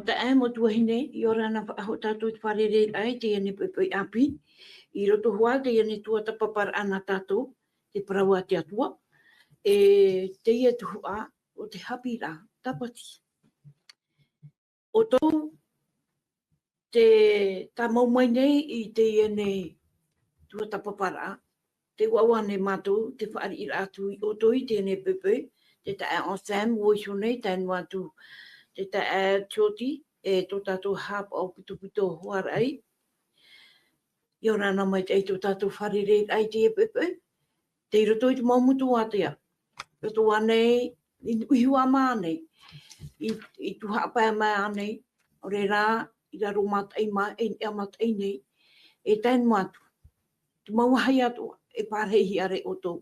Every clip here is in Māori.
te ai mo tuahine, I ora na ho tātou te wharere ai, te ane pepoi api, I roto hoa te ane tua tapapar ana tātou, te paraua te atua, te ia tuhua o te hapi rā, tapati. O tō, tā maumai nei I te ane tua tapapara, te wawane mātou, te whaari I rātu I o toi, te ane pepoi, te tae on Sam, woisho nei, tae watu, te tae tioti, tō tātou hap au puto hoar ai. I ora na mai te tō tātou wharere ai te e pepoi, te roto I te maumutu atea. Roto anei, I uhua maa nei, I tu hapa maa nei, o re rā, I raro matai maa, e matai nei, e tae watu. Te mauahai atua, e pārhehi are o tō.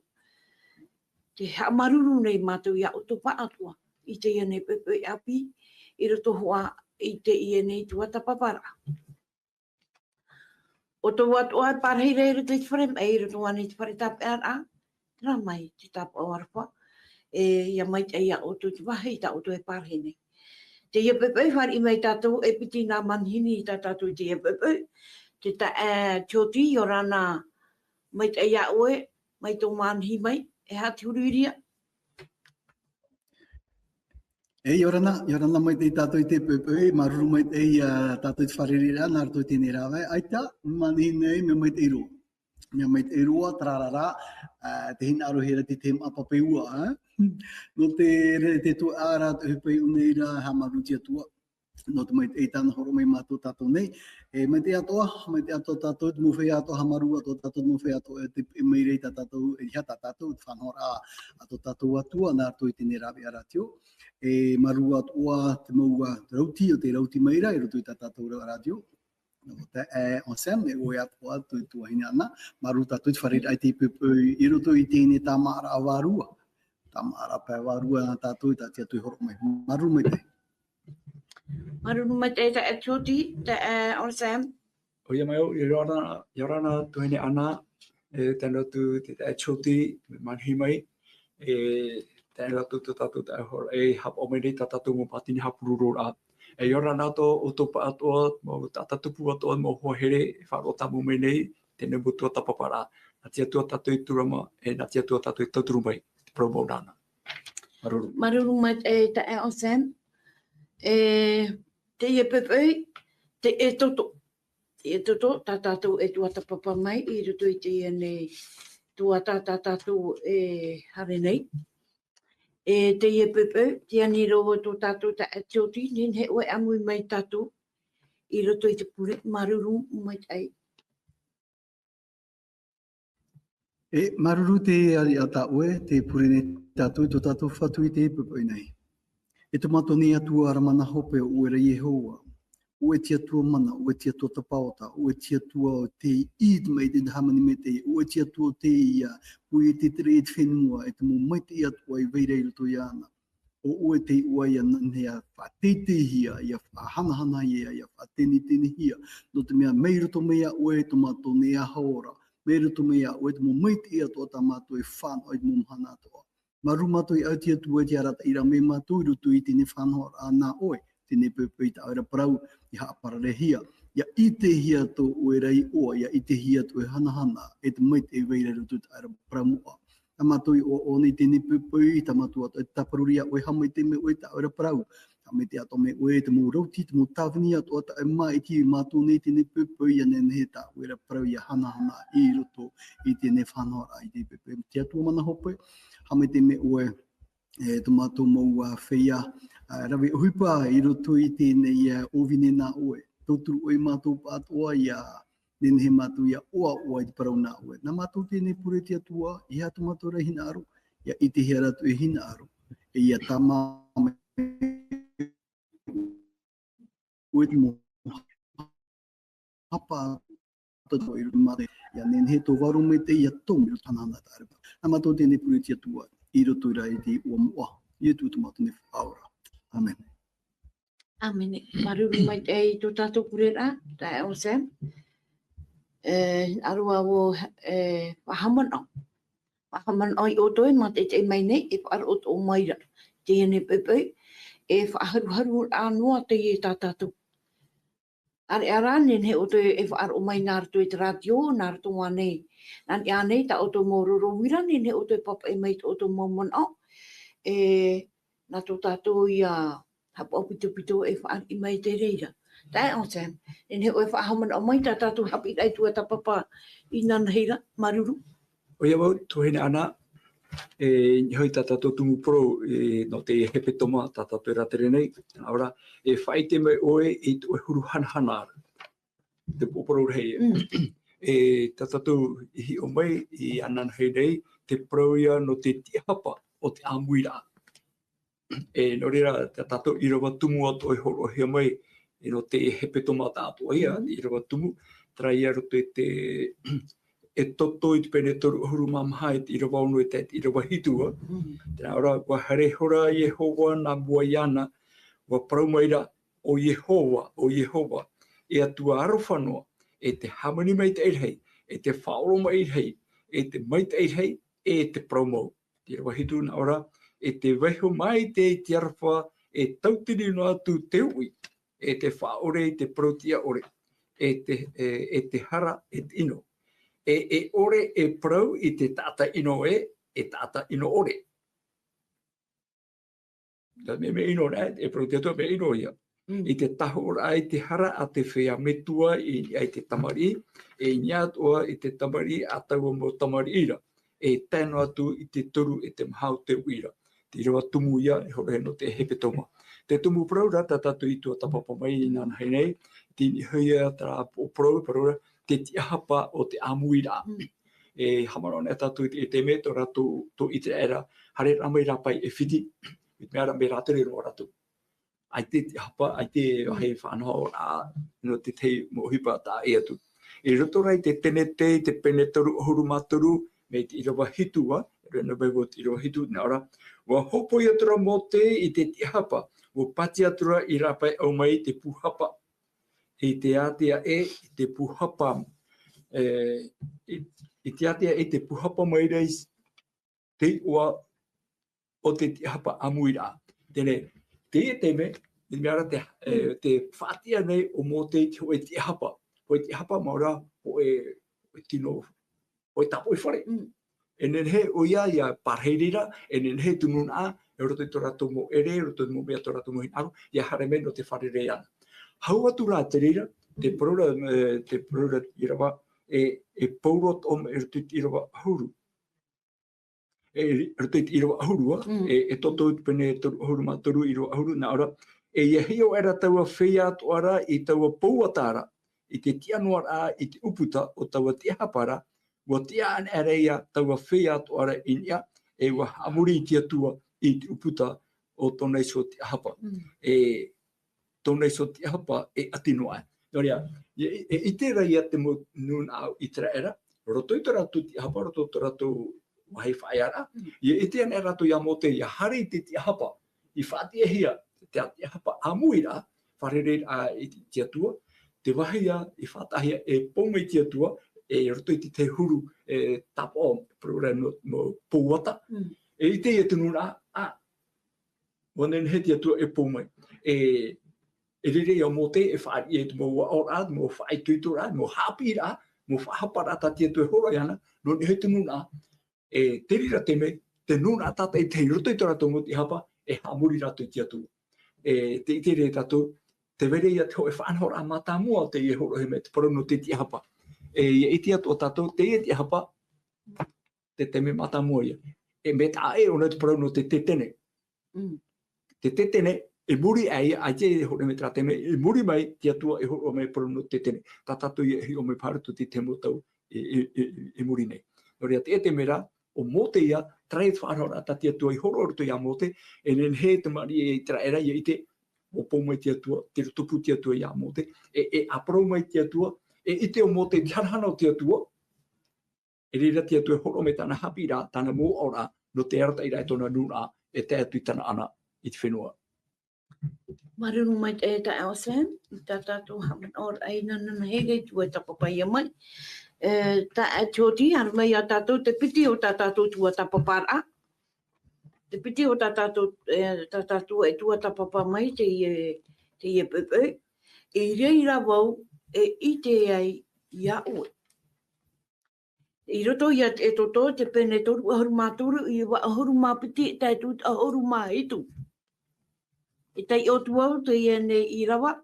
Te hamaruru nei mātou ia o tō pa atua, I te ia nei pepoi api, I roto hoa I te ia nei tua tapapara. O tō atua e pārhei reira te whare mai, roto ane te whare tape ara, rā mai te tape o arapa, ia mai te ia o tō te wahi ta o tō e pārhei nei. Te ia pepoi whare I mai tātou e piti nā manhini I tā tātou te ia pepoi, te ta tioti I orana mai te ia oe, mai tō manhi mai, e hati uruiria. E orana mai te tātou I te pepoi, maruru mai te tātou te wharerira, nā rato tēnei rāwai, aita, mani nei, me mai te irua. Me mai te irua, trarara, te hina arohera te te mapape ua, no te tu āra, te hupei uneira, ha marutia tua. No te mai te eitana horo mai mātou tātou nei. Mai te atoa tātou, te muwhai atoa hamaru atoa tātou, te muwhai atoa te meirei tā tātou, e hata tātou, te whanhora atoa tātou atua, nā rato I tēnei rāwe aratio. Maru atoa te maua rauti, o te rauti meira, I roto I tā tātou rau aratio. No te on Sam, e oe atoa tu tuahina ana, maru tātou te wharera ai te pepoi, I roto I tēnei tā maara a wārua. Tā maara pē wārua nā tātou, tā tia tui horo mai. Maru mai te. Maruru mai te tioti, te on Sam. O ia mai o, I orana tuhine ana, tēnā tu te tioti, manhi mai, tēnā tu tātou te ahora, hap o mene tā tātou mo pātini hapururo rā. E orana to o topa atoa, mo tātupu atoa mo hoa here, wharo tamu mene, tēnā mutua tapapara. Nā tia tua tātou I turama, nā tia tua tātou I tauturu mai, te promo rāna. Maruru. Maruru mai te on Sam. Te ia pepoi, te e toto. Te e toto, tā tātou e tua tapapa mai, I roto I te ia nei tua tā tātou e hare nei. Te ia pepoi, te aniro o tō tātou ta e tioti, nin he oe amui mai tātou, I roto I te pure, maruru mai ai. Maruru te ari a tā oe, te pure nei tātou, tō tātou whatu I te pepoi nei. E te matoni atua aramana hope o ue rei e hoa. Ue tia tua mana, ue tia tua tapaota, ue tia tua te id mai te hamani me te, ue tia tua te ia, ue te tere e te whenua, e te mo mai te atua I veirei roto I ana. O ue te ua ia nanea whatetehia, ia whahanahana ia, ia whatenetehia. No te mea mei roto mea ue to matoni a haora, mei roto mea ue te mo mai te atua ta mato e whanau I mo mhana atoa. Maru mato I autia tua te arata ira me mato I roto I tēne whanhor a nā oe, tēne pepei ta aira parau I haapararehia. Ia I te hia tō oe rei oa, ia I te hia tō e hanahana, e te mai te weira roto ta aira parau moa. Ta mato I o nei tēne pepei, ta mato ato e taparuria oe hamai te me oe ta aira parau. Ta me te ato me oe te mo rauti, te mo tawini ato ata e mai ti mato nei tēne pepei, ia nene he ta oe ra parau ia hanahana I roto I tēne whanhor a I te pepei. Te atua mana hope, hame te me oe tomato maua whea rawe huipa I roto I tēnei ovine nā oe. Tōturu oe mātou pātoa ia nene he mātou ia oa I te parau nā oe. Nā mātou tēnei pure te atua, I hea tomato ra hina aro, ia I te hea ratu e hina aro. E ia tama oe te mo hapa tato I roto mate. Ia nene he tō waro me te ia tōmi roto hanana tārepa. Nā mātou tēnei pure te atua. I roto ira I te ua mua. I tu tomato ne whaora. Amen. Amen. Maruru mai te I tō tātou purera, tā e o Sam. Arua o wahamanau. Wahamanau I o toi, ma te mai nei, e whaara o tō maira. Te ene pepei, e whaaharu anua te i tātātou. Are arane he o te e whaaru mai nāra tu i te radio, nāra tu wanei. Nani anei ta o to mororo wirane he o te papa e mai o to momon o. E nā tō tātou i a hapa o pito e whaaru i mai te reira. Tai o Sam. En he o e whaahaman o mai ta tātou hapi rai tua ta papa i nana heira, maruru. O ia wau, tuhene ana, e hoi tātou tumu pro no te hepe toma tātou e ratere nei. Ora, e whai te mai oe i tu e huru hanahana. Te poporo rei. E tātou ihi o mai i anan hei nei, te proia no te tihapa o te amuira. E no reira, tātou i rawa tumu ato e horo hea mai, e no te hepe toma tātou ia, i rawa tumu, trai aroto e toto i te pene toru huru mamahai i rawa ono e tēt i rawa hitua. Tēnā ora, wa harehora Yehova nā mua iana, wa praumaira o Yehova, e atua aro whanua, e te hamani mai te eirhei, e te whaoro mai eirhei, e te mai te eirhei, e te praumau. I rawa hitu nā ora, e te weho mai te tiarwha, e tautiri no atu te ui, e te whaore, te protia ore, e te hara, e te ino. E ore e prau i te tata ino e tata ino ore. Me ino rea, e prau te atua me ino ia. I te taho ora ai te hara a te whea metua i ai te tamari, e niatua i te tamari a taua mo tamari ira. E tēno atu i te turu i te mahau te uira. Te rawa tumu ia e hore no te hepe toma. Te tumu prau rata tatu i tua tapapa mai i nana hei nei, tini huia tra o prau te tiahapa o te amuira. E hamarone tatu i te me to ratu to i te era, hare ramai rapai e whiti, i te mea ramai ratere ro ratu. Ai te tiahapa, ai te hei whanau a no te tei mo hipa ta e atu. E rotorai te tenete, te penetaru ohuru maturu, me te irawa hitua, rena bebo te irawa hitu, nā ora, wa hopo i atura mo te i te tiahapa, wa pati atura i rapai au mai te puhapa. I te atea i te puhapa, i te atea e te puhapa mai reis, te ua o te tiahapa amuira. Tene, te me, i meara te whatia nei o mō te o e tiahapa. O e tiahapa maura o e tino, o e tapo i whare. E nen he o ia parheirira, e nen he tununa, e roto i torato mo ere, roto i mo mea torato mo hinaru, ia hare me no te whare reana. Hau atu rā te reira, te prora i rawa, e paurot o me roto i rawa huru. E roto i rawa hurua, e toto i pene huru matoru i rawa huru, nā ora, e heo era taua whea atu ara i taua pouatara, i te tianuara i te uputa o taua tiahapara, wa tia an areia taua whea atu ara i nia, e wa amuri i tia tua i te uputa o tonei so tiahapa. E tonei so tiahapa e atinoa. Noria, e itera ia te mo nun au i tera era, roto i te ratu tiahapa, roto i te ratu wahi whaiara, i ite an era to ia mo te ia hari i te tiahapa, i whaatia hia, te tiahapa amuira, wharere i tia tua, te wahia i whatahia e pome i tia tua, e roto i te huru e tapo programa mo pouata. E ite ia te nuna, wanen he tia tua e pome. E rere ia mo te e whaari e te mo ora, mo whai tuitura, mo hapi ra, mo whahapara ta tia tua hora iana, no ni he te nuna, e te rira te me, te nuna tata i te roto i tora tongo ti hapa, e hamuri rato i tia tua. E te ite re tato, te vere ia te ho e whanhora mata mua te i horo he me te parono te ti hapa. E iti atu o tato, te i ti hapa, te teme mata mua ia. E me ta e ona te parono te tetene. Te tetene, e muri ai, ai te horo me tra teme, e muri mai ti atua e horo me parono te tetene. Ta tato i hi o me paratu te temo tau e muri nei. Noria te te mera, o mote ia, trai whanhora ta ti atua i horo orto ia mote, e nen he te mari e tra era ia ite, o pō mai ti atua, te tupu ti atua ia mote, e apro mai ti atua, e ite o mote tiarhana o ti atua, e rira ti atua horo me tana hapi rā, tana mō ora, no te arata i rai tona nuna, e te atu i tana ana i te whenua. Marunu mai te ta Sam, ta tātou haman ora aina nana hege tua tapapai a mai. Ta tōti, haru mai a tātou te piti o ta tātou tua tapapara. te piti o tātātou e tua tapapa mai te ie pepe, e reira wau e ite ai ia ue. I roto ia e toto te pene toru ahoru māturu i wa ahoru māpiti tai tūt ahoru māitu. E tai o tuau te iene i rawa.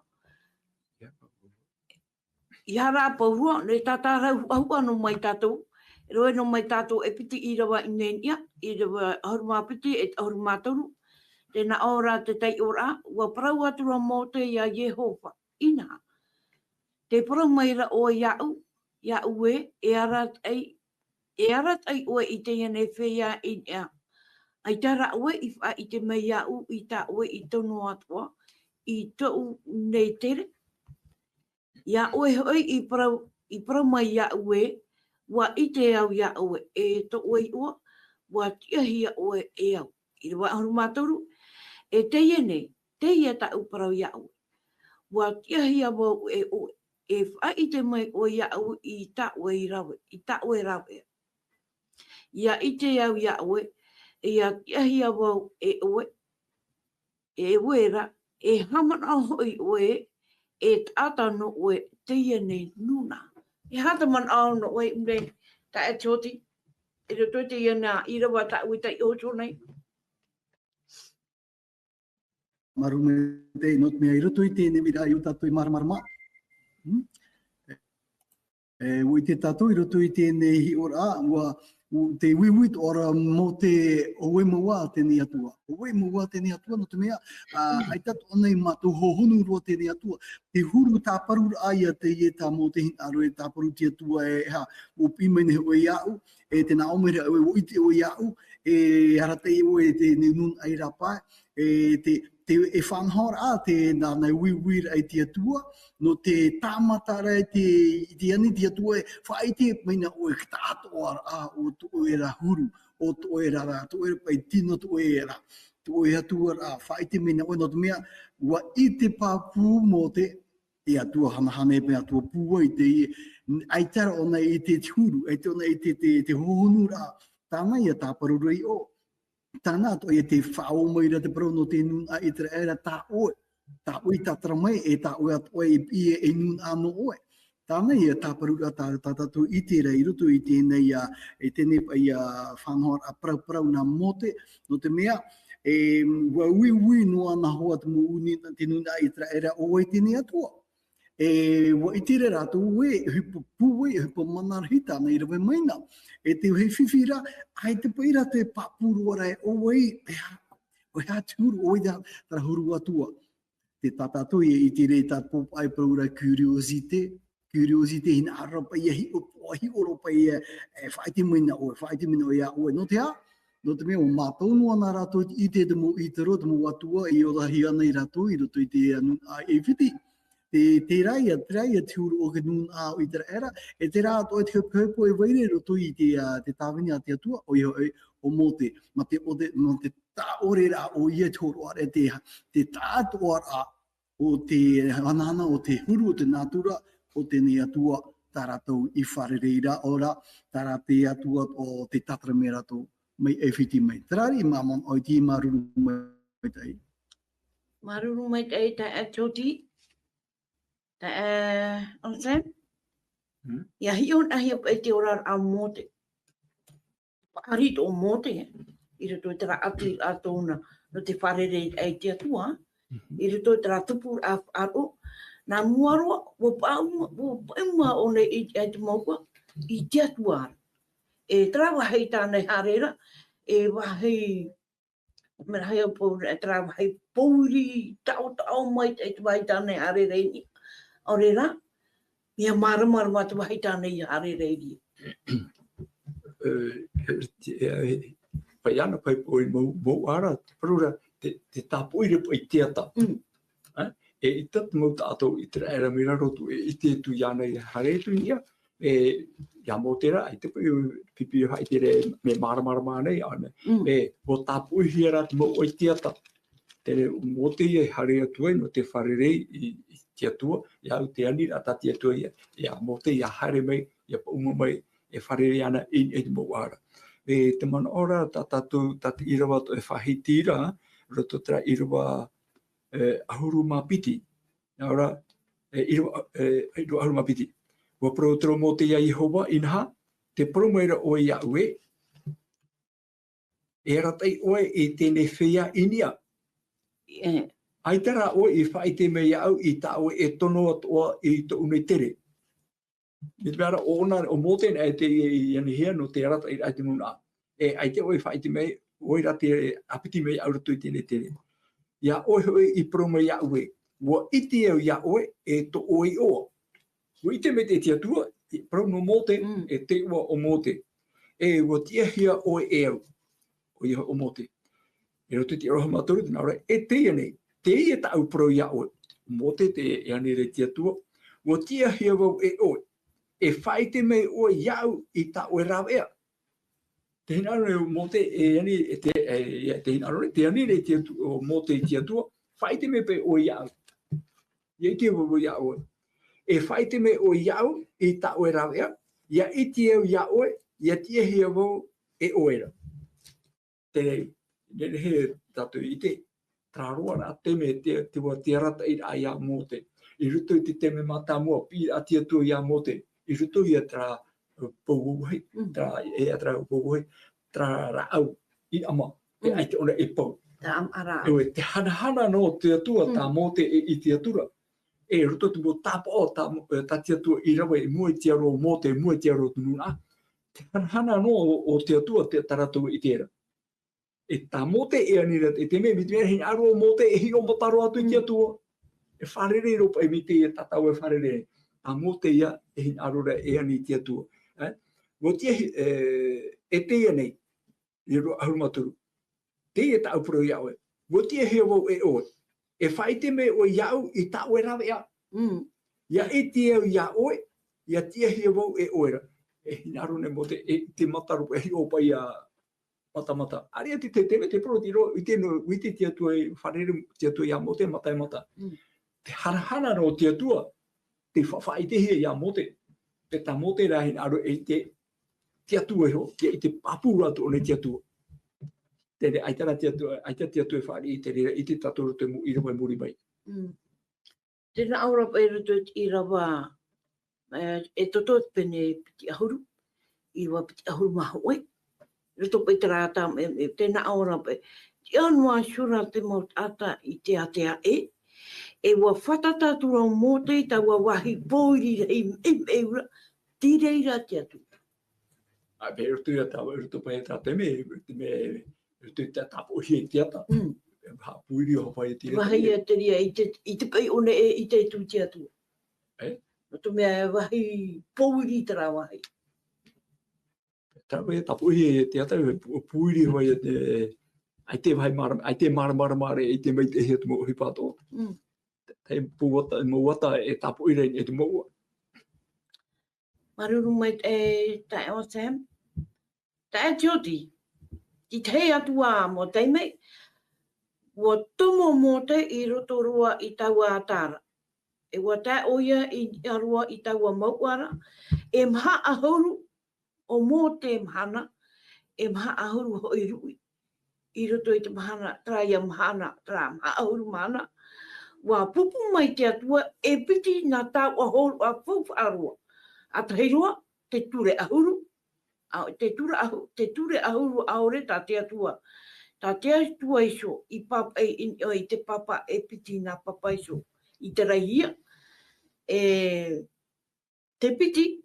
I hara paurua, ne tātārau ahua no mai tātou. E roe no mai tātou e piti i rawa i nenia, i rawa ahoru māpiti e ahoru māturu. Tēnā ora te tai ora, ua parau atura mō te ia Jehova. Ina. Te parau maira o iau e arat ai ue i te iene whea i ea. Ai tara ue i wha i te mei iau i ta ue i tono atua, i tau nei tere. Ia ue hoi i parau mai iau wa i te au iau e to ue i ua, wa tiahia ue e au. I rewa ahoru mātoru, e te iene, te ia ta uparau iau. Wa tiahia wau e ue. E wha i te mai o iau i ta ue i rawe, i ta ue rawe. Ia i te au iau ia tiahia wau e ue, e uera, e hamana hoi ue, e tātano ue te iene nuna. E hataman au no ue mre ta e toti, e roto te iena i rawa ta ue tai oto nei. Marume te not mea i roto i tēne mira i o tātou i maramarama. Ui te tātou i roto i tēne hi ora, te wiwit ora mō te oe mua tēne atua. Oe mua tēne atua no te mea, ai tatu anei mātou hohonu roa tēne atua. Te huru tāparu aia te ie tā mō te hinaro e tāparu te atua e ha, o pimene oe iau, e tēnā omere oe o ite oe iau, e haratei oe te nun ai rapai, te e whanhor a te nānei wiwir ai te atua, no te tāmatara te ani te atua e whaite meina oe tātoa a o tu oe ra huru, o tu oe ra, tu oe pai tino tu oe ra, tu oe atua ra, whaite meina oe no te mea, ua i te pāpū mō te e atua hanahane me atua pūa i te ai tara o nei i te huru, ai te o nei te hohonu ra, tāna ia tāparurei o. Tāna to e te whao maira te parau no te nun a i te era tā oe. Tā oe tātara mai e tā oe at oe i e nun ano oe. Tāna ia tāparura tātatu i te rei rutu i tēnei e tēnei pai a whanhor a parau nā mote. No te mea, wa ui no ana hoa te mo uni te nun a i te era oe tēnei atua. Wa i tere rātu ue, hupo pūwe, hupo manarhita nei rawe maina. E te uhe whiwhira, ai te paira te papuru ara e oi, oi hāturu, oi tara huru atua. Te tātātoi i te rei tā pop ai praura curiosite hina arapa ia hi oropa ia whaiti mina oe a oe. No te a, no te mea o mātou no ana rātou i te mo i te roa, te mo atua i o rahi ana i rātou i roto i te e whiti. Te raia te huru o ke nun a o i te era, e te rā o te haupo e waire roto i te tāwini a te atua, o mō te, ma te tā ore rā o ia te horo are, te tātua rā o te hanahana o te huru o te nātura o te ne atua tā rātou i wharereira ora, tā rā te atua o te tatara me rātou mai e whiti mai. Te rāri māmon o i ti maruru mai tei. Maruru mai tei ta e toti. Ta onsen. Ia hion ahi e te ora a mote. Parit o mote. I roto te ra atu a tōna no te wharere ai te atua. I roto te ra tupu a aro. Nā muaroa, wo pauma o ne i te maukua i te atua. E trawa hei tānei harera. E wahei mera hei au pōre, e trawa hei pōri tau mai te wahei tānei harera ini. Ore rā, mia maramara watu wahi tānei hare reiri. Pai ana pai poi mō ara, parura, te tāpoire pai teata. E i tatu mau tātou i te era mira rotu, i te tu iana i hare tu ia, ia mō tera, i te pai pipi hai tere me maramara mānei ane. Mō tāpoire ara te mau oi teata. Tere mō te ia hare atuai no te wharerei i te atua, ia au te ani rata te atua ia mō te ia hare mai, ia pauma mai, e wharere ana i te mō ara. te mana ora tātou tati irawa to e whahitira, roto tra irawa ahuru mapiti. Ora, irawa ahuru mapiti. Wa protro mo te ia Ihowa inha, te promeira o ia ue, e ratai oe i tēne whea inia. Ai tara oe i whaite me iau i ta oe e tono atoa i to unei tere. Me te mea o mō tēne e te iani hea no te rata i te nuna. E ai te oe whaite me, oe rate apiti me iau rato i tēne tere. Ia oe hoi i prome ia ue. Wa iti au ia oe e to oe oa. Wa ite me te tia tua, prono mō te, e te ua o mō te. E wa tia hia oe e au. O ia o mō te. E roto te roha maturu, tēnā ora, e te ianei. Te ia ta au pro ia oe. Mō te iani re tia tua. Wa tia hia wau e oe. E whaite me oe iau i ta oe rawea. Te hinaro mō te iani, te hinaro te iani re tia tua, mō te tia tua. Whaite me pe oe iau. Ia tia wau ia oe. E whaite me oe iau i ta oe rawea. Ia iti au ia oe. Ia tia hia wau e oera. Nere he tatu i te traroa na te me te wa te rata i a ia mō te. I ruto i te teme mata mua, pi a tia tua ia mō te. I ruto i a tra pouhoi, tra pouhoi, tra rau i ama, e ai te ona e pau. Te hanahana no te atua tā mō te i te atura. E ruto te mo tāpa o tā tia tua i rawa i mua i tia roa mō te, mua i tia roa tununa. Te hanahana no o te atua te taratua i tera. E tā mō te e anira, e te mea, mi te mea hei aroa mō te e hi o motaro atu i tia tua. E wharere ropa e mi te e tatau e wharere. Tā mō te ia e hei aroa e ani i tia tua. Wo tia e te ia nei, i roa ahurumaturu. Te e tau pro iau e. Wo tia hea wau e oe. E whaite me o iau i tau e rawe ia. Ia e tia ia oe, ia tia hea wau e oera. E hei aroa ne mō te mataru e hi opa ia mata. Aria te teme te pro tiro i tēnu witi tia tua i wharere tia tua ia mō te mata e mata. Te hanahana no tia tua, te whawhaite hea ia mō te. Te tā mō te rahin aro e te tia tua e ho, i te papura atu o ne tia tua. Tere aitara tia tua e whari i te rira i te tatoro te i rawa muri mai. Tēnā aura pai ruto i rawa e toto pene piti ahuru, i rawa piti ahuru maho oi. Ruto pai tarata tēnā aura pai. Ti anua shura te mo ata i te atea e. E wa whatata tura mō te i taua wahi pōiri rei ura. Tireira te atu. Ai pe ruto ia tawa ruto pai ta te me ruto i te tapo hi e te ata. Ha pūiri o pai e tira. Wahi e te ria i te pai one e i te tu te atu. Ruto mea wahi pōiri tara wahi. Tawa e tapo hi e te ata pūiri hoi e te ai te maramare i te mei te hea tumo ohi pato. Te mawata e tapo i rein e te maua. Maruru mai e tae o Sam. Tae tioti. Ki te atua mo teimei. Wa tomo mo te i roto rua i taua atara. E wa tae oia i arua i taua mauara. E mha ahuru o mo te mhana. E mha ahuru hoi rui. I roto i te mahana, tra ia mahana, tra mha ahuru mahana. Wa pupu mai te atua e piti nā tau ahuru a fufu arua. A teirua, te ture ahuru. Te ture ahuru aore tā te atua. Tā te atua iso i te papa e piti nā papa iso. I te raihia. Te piti,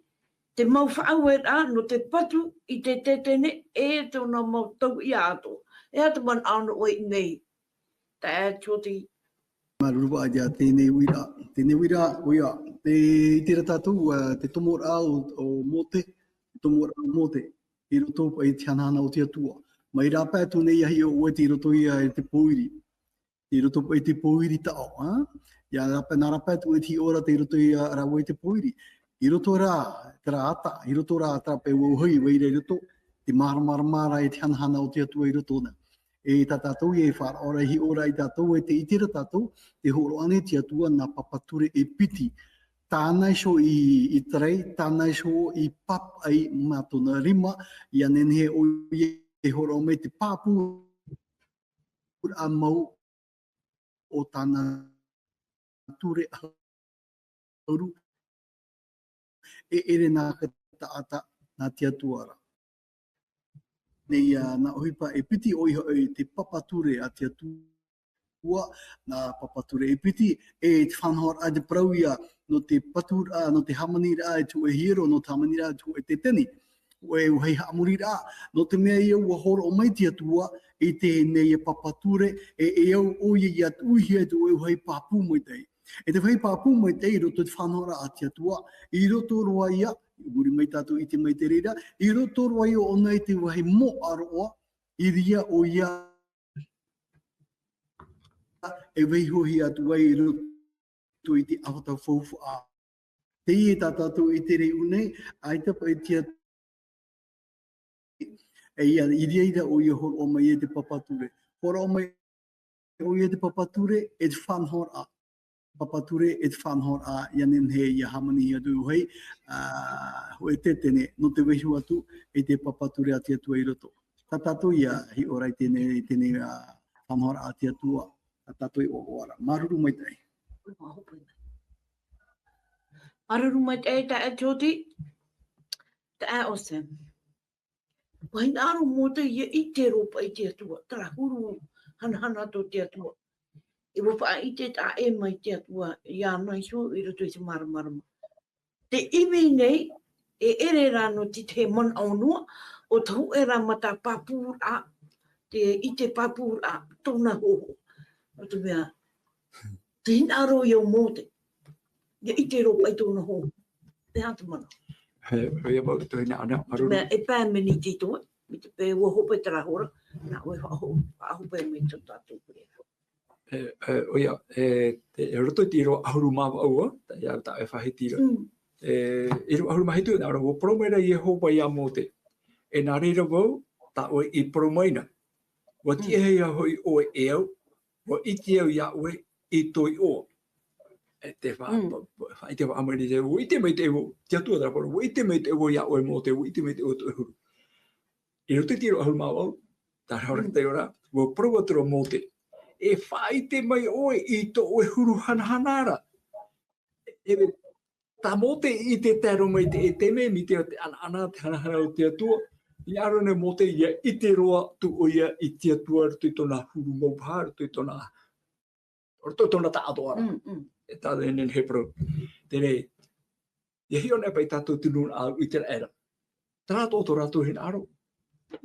te mau whaau e rā no te patu i te tetene e tōna mau tau i ato. E atu man ana oi nei. Tā e tōti. Maruru aia tēnei wira. Tēnei wira, oia. Te tātou, te tomora o mote. Tomora o mote. I roto i te hanahana o te atua. Mai rā pētu nei ahi o oe te roto ia e te pōiri. I roto i te pōiri tao. Ia nā rā pētu e ti ora te roto ia rāua i te pōiri. I roto rā, te rā ata. I roto rā tā pe wauhoi weire roto. Te mara e te hanahana o te atua i roto na. E tā tātou i e whara ora hi ora i tātou e te itira tātou, te horo ane te atua nā papature e piti tānai so I trei, tānai so I pap ai mātona rima, ia nenhe o I horo me te pāpū a mau o tāna ture auru ere nā ka taata nā tia tuara. Nei nā ohipa piti oiho te papature a tia tua nā papature piti te whanhor a te prauia no te patura, no te hamanira tu hiro, no te hamanira tu te teni. Ue uhei haamurira, no te mea iau wa horo o mai tia tua te nei papature iau oia I atu uhi tu uhei papu mai tei. Te whai pāpū mai te I roto te whanora a tia tua, I roto roa ia, uri mai tātou I te mai te reira, I roto roa ia o nei te wahi mo aroa, I ria o ia weihohi atu ai I roto I te awhatau whauwha a. Te I tātou I te rei unei, ai tapa I tia ia I ria o ia horo o mai te papature. Horo o mai o ia te papature te whanhor a. Papature te whanhor a ianen he ia hamani ia tu hei hoi te tene no te wehu atu te papature a tia tua I roto. Ta tātou ia hi orai tene whanhor a tia tua ta tātou I o oara. Maruru mai tai. Maruru mai tai ta e tōti, ta e Osem. Wai nāro mō te ia I te ropa I tia tua, tara huru hanahana tō tia tua. I wapa I te tā e mai tia tua I anai so I roto I te maramarama. Te iwi nei ere rano te man aunua o tau e rā mata papura I te papura tōna hoho. O te mea, te hinaro I o mōte. Ia I te ropa I tōna hoho. Te hata mana. Ia mau te hina ana maruru. Mea e pā meni te toi, mi te pē ua hope tara hora, nā ue whahope mai tō tātou kore. Oia, te roto I te iro ahuru mawa aua, ta ia ta e whahitira. Iro ahuru mahitu, nā ora, o promeira I hopa I a mōte. E nā reira wau, ta oe I promeina. Wa tia hei a hoi oe e au, wa iti au ia oe I toi o. E te wha, I te wha amari te o, I te mei te ewo, tia tua tara poro, o I te mei te ewo ia oe mōte, o I te mei te ewo toi huru. I roto I te iro ahuru mawa au, ta raura te ora, wa provatoro mōte. E whai te mai oe I to oe huru hanahanara. E tā mōte I te tero mai te e teme, mi te ana te hanahana o te atua, I arone mōte ia I te roa tu o ia I te atua rutu I tōna huru maupā, rutu I tōna tā atoara. E tāda e nen hepro. Te rei, ia hi ona pai tātou tunun au I te era. Tā tō rātou hin aro.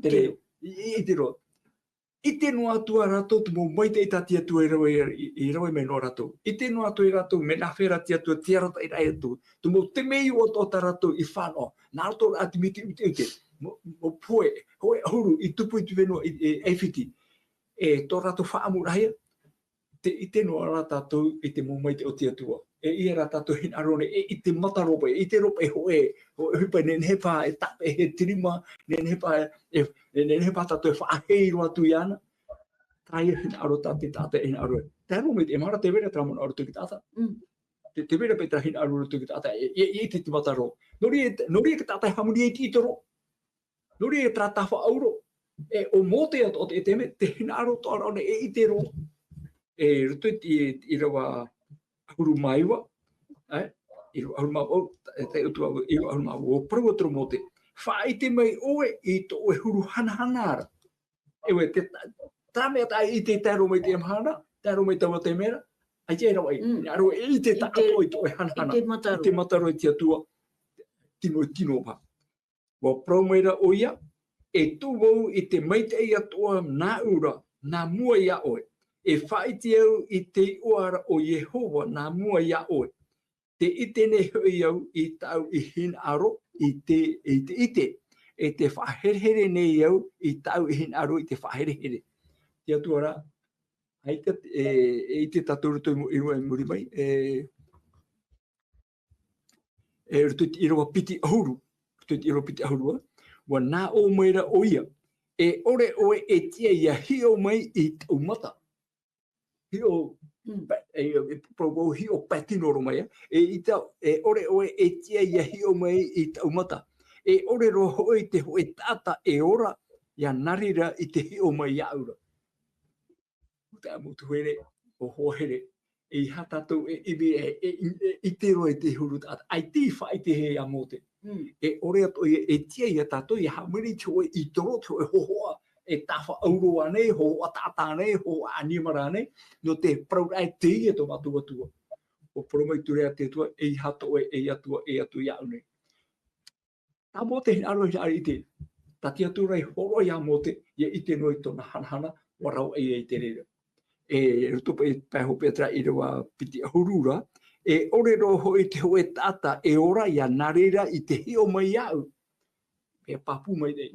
Te rei, I te roa. I te noa atua rātou, tu mō mai te I tāti atua I rawe me no rātou. I te noa atua I rātou, me nā whera ti atua, ti arata I rai atu. Tu mō te mei o tā rātou I whānoa. Nā rātou ati miti ute. Mō poe, hoe ahuru, I tupu I tu whenua I whiti. E tō rātou whaamurahia. I te noa rātou I te mō mai te o ti atua. E ia rātou hin arone, I te mataropa, I te ropa hoe, hupa nen hepa e tape he tirima, nen hepa tātou e whaahei roa tu I ana. Tai hin aro tāte hin aro. Te aro me te mara te vera tramon aro tu ki tāta. Te vera pe tra hin aro tu ki tāta. I te mataro. Nori e ka tātai hamuri e ti toro. Nori e tra tafa auro. E o mōte o te teme, te hin aro to arone I te ro. E rutu I rawa ahuru maiwa. I ahuru maiwa. Te utua I ahuru maiwa. O prauatoro mōte. Whai te mai oe I to oe huru hanahanara. Ewe te tāmea tā I te taro mai te amhana, taro mai taua te mera, ai te rawa aro I te tāto I to oe hanahana. I te mataro I te atua. Tino pa. Wa promeira o ia, e tu wau I te maite I atua nā ura, nā mua ia oe. E whaiti au I te oara o Yehova nā mua ia oe. Te ite ne hui au I tau I hin aro, I te ite. E te whaherehere nei au I tau I hin aro I te whaherehere. Te atua rā, e te tatoruto I rua muri mai, e rutu I rua piti ahuru, rutu I rua piti ahurua, wa nā o meira o ia, e ore oe e tia ia hio mai I tau mata. hio provo hio patino mai ita ore tia ia hio mai I taumata ore roho te hoe tata ora ia narira I te hio mai aura ta mutu here o hohere hatato ibi te roe te huru tata ai ti whai te he a mote ore ato tia ia tato ia hamiri tō toro tō hohoa tafa aurua nei, ho atata nei, ho animara nei, no te praurai te ia tō matua tua. O promai turea te tua, hato atua iau nei. Tā mō te hinaro I te, tā tia turai horo ia mō te, ia I te noi tōna hanahana, warau I te rera. Rutupa pēho Petra I rewa piti ahurura, ore roho I te hoe tata, ora ia narera I te hio mai iau. Papu mai nei.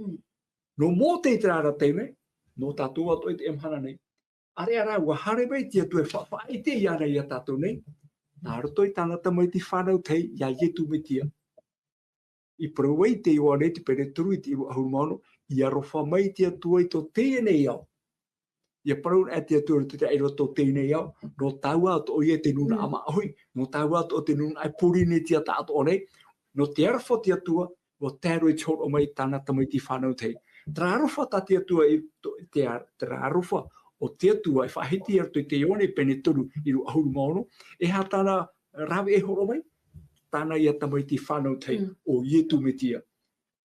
No mō te trara teime, no tātou ato te emhana nei. Are ara ua hare mai tia tue whawhai te iara ia tātou nei. Nā roto I tāngata mai te whanau tei, ia ietu me tia. I prowei te iwa nei te pere turu I te iwa ahuru maono, ia rofa mai tia tua I tō te nei au. Ia parau e tia tua te aero tō te nei au, no taua ato o ia te nuna ama ahui, no taua ato o te nuna ai puri nei tia tātou o nei, no te arafo tia tua, o tēro I tōro mai tāngata mai te whanau tei. Trarufa ta tia tua trarufa o tia tua e whahiti arto I te ione pene turu I ru ahuru maono ha tāna rawe e horo mai tāna ia tamai te whanau tei o ietu me tia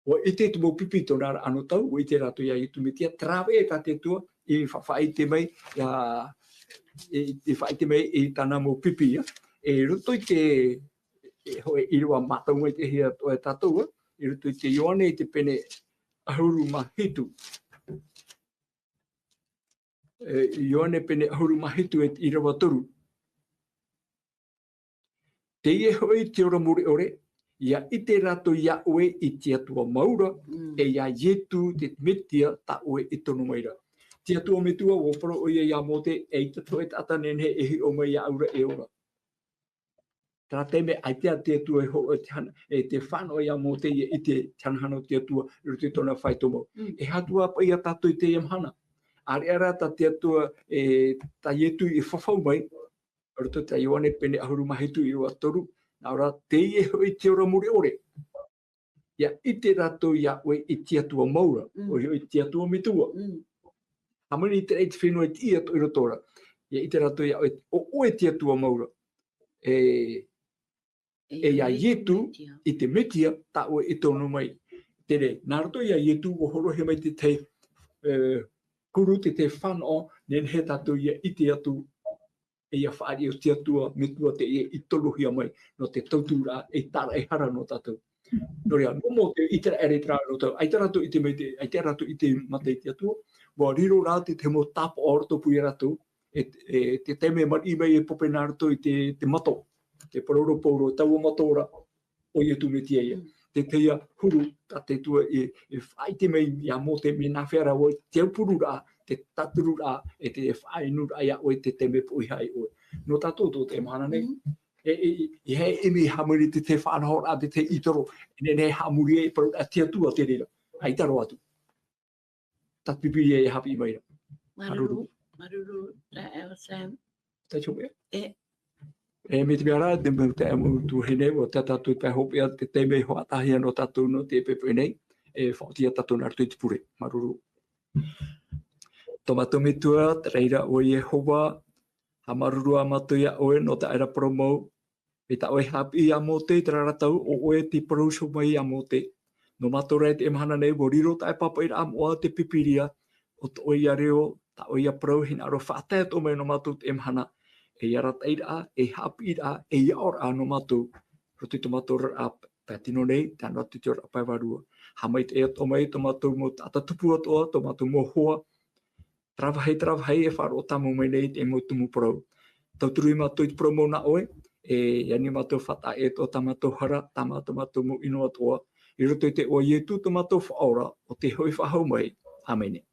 o I te tumo pipi tō nara ano tau o I te rato ia ietu me tia trawe e ta te tua I whaite mai I tāna mo pipi ruto I te hoe I rua matau mai te hea to e tātou I ruto I te ione I te pene ahuru mahitu. Ione pene ahuru mahitu I rawa toru. Te ie hoi te ora muri ore, ia I te rato ia oe I te atua maura, ia ietu te metia ta oe I tono maira. Te atua metua o paro o ia mote, I tato e tata nene ehi o mai aura e ora. Tara teime ai te atua e ho te whano ia mo te I te tanahano te atua I te tona whaitomo. Hatua pa ia tato I te iamhana. Are ara ta te atua ta ietu I whawhau mai. Roto ta ione pene ahuru mahitu I rua toru. Naura te ie hoi te ora muri ore. Ia I te rato ia oe I te atua maura. O I te atua mitua. Hamani I te reit whenua I te ia to I rotora. Ia I te rato ia oe te atua maura. Ia ietu I te metia ta oe I tono mai. Tere, nā roto ia ietu o horo he mai te kuru te whano, nen he tatu ia I te atu ia whaari o te atua metua te I toluhia mai no te tautura tara hara no tatu. No rea, no mo te itera ere tra no tau, ai te rato I te mei te, ai te rato I te mate I te atua, wa riro rā te mo tapa o rato pui rato, te teme mari mai pope nā rato I te mato. Te paroro pauro, tau o matora o ietu me tia ia. Te teia huru, ta te tua whaite mei ia mo te me nā whera o te upuru rā, te taturu rā, te whainu rā ia o te teme pui hai o. No tato tō te mahana nei. I hei imi hamuri te whanau rā te itoro, nei hamuri e paru a te atua te rira. Ai taro atu. Ta pipiri e hapi mai rā. Maruru, ta eo Sam. Ta chome? Me te meara, te mau te amu tu hene, o te tatu te hopi a te teimei hoa tahi ano tatu no te pepe nei, whautia tatu nartu I te pure, maruru. Tomato mitua, reira o Yehova, ha maruru a matu ia oe no te aira promou, e ta oe hapi a mote, te raratau o oe te paruso mai a mote. No matora te emhana nei, wo riro ta e papa ira amoa te pipiria, o te oe ia reo, ta oe ia prau, hina aro whaatea to mai no matu te emhana, e arat ira, e hapi ira, e iaor a no matu, roti tomatora a patino nei, tana atu te ora apai warua. Hamai te ea tomai, tomatu mo tata tupu atoa, tomatu mo hoa, travahei e wharo o tamu mai nei, te mo tumu parau. Tauturu I matu I te promo na oe, e ani matu whata e to tamatu hara, tamatu mo ino atoa, I roto I te oa ietu tomatu whaora, o te hoi whahau mai. Amene.